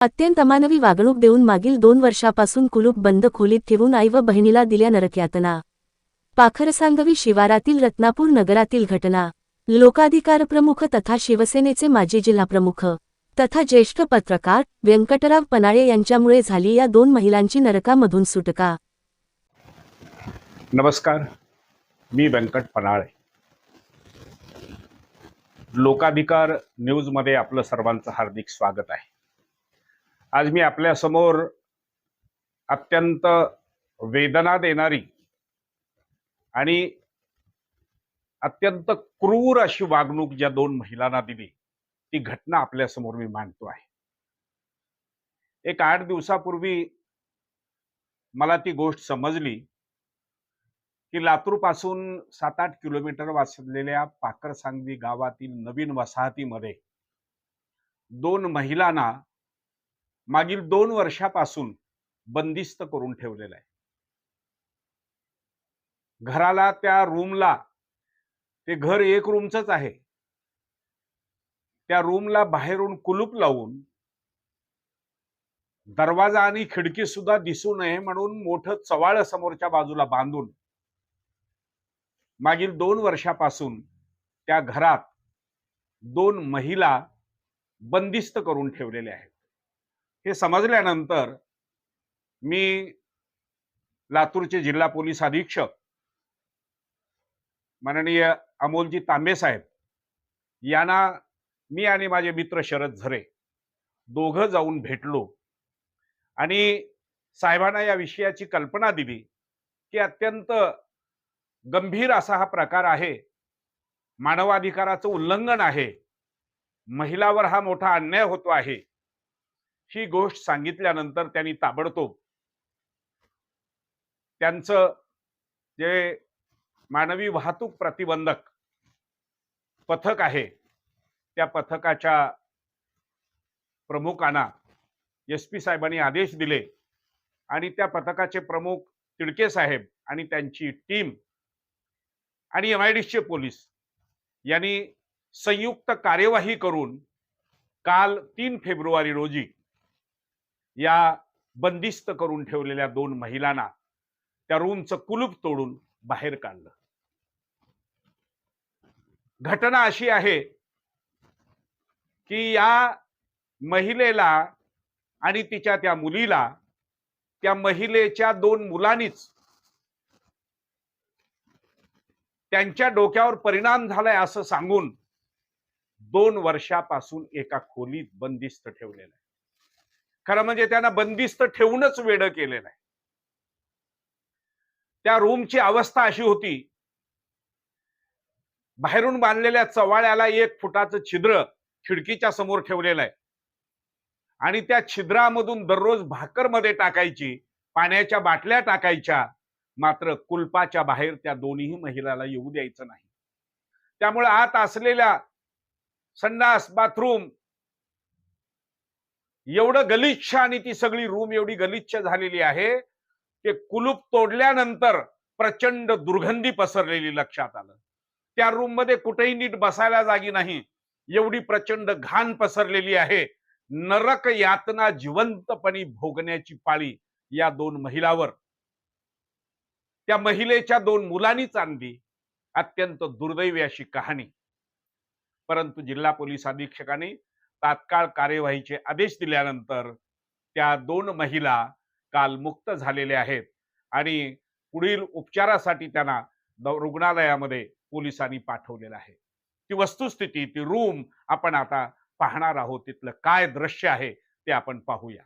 अत्यंत अमानवी वागणूक देऊन मागील 2 वर्षापासून कुलूप बंद खोलीत ठेवून आई व बहिणीला दिल्या नरकयातना। पाखरसांगवी शिवारातील रत्नापूर नगरातील घटना। लोकाधिकार प्रमुख तथा शिवसेनेचे माजी जिल्हाप्रमुख तथा ज्येष्ठ पत्रकार व्यंकटराव पनाळे यांच्यामुळे झाली या 2 महिलांची नरकामधून सुटका। नमस्कार, मी व्यंकट पनाळे। लोकाधिकार न्यूजमध्ये आपलं सर्वांचं हार्दिक स्वागत आहे। आज मी आपल्या समोर अत्यंत वेदना देणारी आणि अत्यंत क्रूर अशी वागणूक ज्या 2 महिलांना दिली ती घटना आपल्या समोर मी मांडतो आहे। एक 8 दिवसापूर्वी मला ती गोष्ट समजली की लातूर पासून 7-8 किलोमीटर वासलेल्या पाखरसांगवी गावातील नवीन वसाहतीमध्ये 2 महिलांना मागील 2 वर्षापासून बंदिस्त करून ठेवलेलं आहे। घराला, त्या रूमला, ते घर 1 रूमचंच आहे, त्या रूमला बाहेरून कुलूप लावून दरवाजा आणि खिडकी सुद्धा दिसू नये म्हणून मोठं चवाळ समोरच्या बाजूला बांधून मागील 2 वर्षापासून त्या घरात 2 महिला बंदिस्त करून ठेवलेल्या आहेत। हे समजल्यानंतर मी लातूरचे जिल्हा पोलीस अधीक्षक माननीय अमोलजी तांबे साहेब यांना मी आणि माझे मित्र शरद झरे दोघं जाऊन भेटलो आणि साहेबांना या विषयाची कल्पना दिली की अत्यंत गंभीर असा हा प्रकार आहे, मानवाधिकाराचं उल्लंघन आहे, महिलावर हा मोठा अन्याय होतो आहे। ही गोष्ट सांगितल्यानंतर त्यांनी ताबडतोब त्यांचं जे मानवी वाहतूक प्रतिबंधक पथक आहे त्या पथकाच्या प्रमुखांना एसपी साहेबांनी आदेश दिले आणि त्या पथकाचे प्रमुख तिडके साहेब आणि त्यांची टीम आणि MIDC पोलीस यांनी संयुक्त कार्यवाही करून काल 3 फेब्रुवारी रोजी या बंदिस्त करून ठेवलेल्या 2 महिलांना त्या रूमचं कुलूप तोडून बाहेर काढलं। घटना अशी आहे की या महिलेला आणि तिच्या त्या मुलीला त्या महिलेच्या 2 मुलांनीच त्यांच्या डोक्यावर परिणाम झालाय असं सांगून 2 वर्षापासून एका खोलीत बंदिस्त ठेवलेलं आहे। खरं म्हणजे त्यांना बंदिस्त ठेवूनच वेड केलेलं आहे। त्या रूमची अवस्था अशी होती, बाहेरून बांधलेल्या चवाळ्याला 1 फुटाचं छिद्र खिडकीच्या समोर ठेवलेलं आहे आणि त्या छिद्रामधून दररोज भाकर मध्ये टाकायची, पाण्याच्या बाटल्या टाकायच्या, मात्र कुलपाच्या बाहेर त्या दोन्ही महिलाला येऊ द्यायचं नाही। त्यामुळे आत असलेल्या संडास, बाथरूम एवढं गलिच्छ आणि ती सगळी रूम एवढी गलिच्छ झालेली आहे की कुलूप तोडल्यानंतर प्रचंड दुर्गंधी पसरलेली लक्षात आलं। त्या रूम मध्ये कुठेही नीट बसायला जागी नाही, एवढी प्रचंड घाण पसरलेली आहे। नरक यातना जिवंतपणी भोगण्याची पाळी या 2 महिलावर, त्या महिलेच्या 2 मुलांनीच आणली। अत्यंत दुर्दैवी अशी कहाणी। परंतु जिल्हा पोलीस अधीक्षकांनी तात्काळ कार्यवाहीचे आदेश दिल्यानंतर त्या 2 महिला काल मुक्त झालेल्या आहेत आणि पुढील उपचारासाठी त्यांना रुग्णालयामध्ये पोलिसांनी पाठवलेलं आहे। ती वस्तुस्थिती, ती रूम आपण आता पाहणार आहोत, तिथलं काय दृश्य आहे ते आपण पाहूया।